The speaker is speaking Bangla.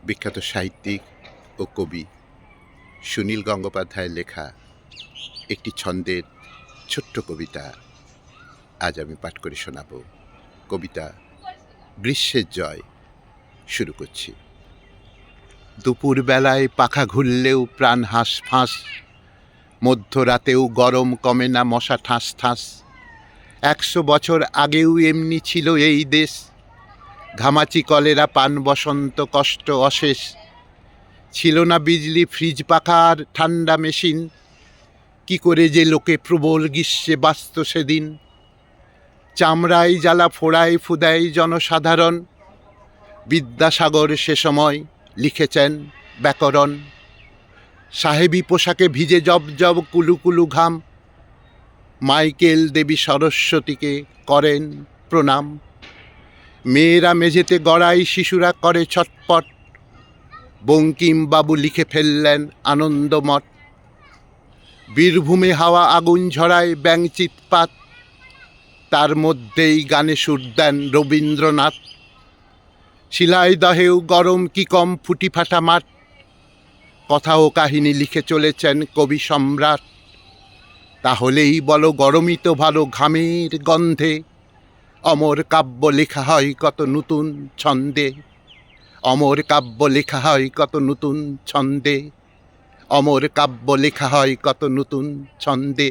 বিখ্যাত সাহিত্যিক ও কবি সুনীল গঙ্গোপাধ্যায়ের লেখা একটি ছন্দের ছোট্ট কবিতা আজ আমি পাঠ করে শোনাব। কবিতা গ্রীষ্মের জয়। শুরু করছি। দুপুর বেলায় পাখা ঘুরলেও প্রাণ হাঁসফাঁস, মধ্যরাতেও গরম কমে না মশা ঠাঁস ঠাঁস। 100 বছর আগেও এমনি ছিল এই দেশ, ঘামাচি কলেরা পান বসন্ত কষ্ট অশেষ। ছিল না বিজলি ফ্রিজ পাখা আর ঠান্ডা মেশিন, কি করে যে লোকে প্রবল গ্রীষ্মে বাঁচত সেদিন। চামড়ায় জ্বালা ফোড়ায় ফুদায় জনসাধারণ, বিদ্যাসাগর সে সময় লিখেছেন ব্যাকরণ। সাহেবী পোশাকে ভিজে জব জব কুলু কুলু ঘাম, মাইকেল দেবী সরস্বতীকে করেন প্রণাম। মেয়েরা মেঝেতে গড়াই, শিশুরা করে ছটপট, বঙ্কিমবাবু লিখে ফেললেন আনন্দমঠ। বীরভূমে হাওয়া আগুন ঝরায় ব্যাঙ চিৎপাত, তার মধ্যেই গানে সুর দেন রবীন্দ্রনাথ। শিলাইদহেও গরম কি কম ফুটি ফাটা মাঠ, কথা ও কাহিনী লিখে চলেছেন কবি সম্রাট। তাহলেই বলো গরমই তো ভালো ঘামের গন্ধে, অমর কাব্য লেখা হয় কত নতুন ছন্দে। অমর কাব্য লেখা হয় কত নতুন ছন্দে। অমর কাব্য লেখা হয় কত নতুন ছন্দে।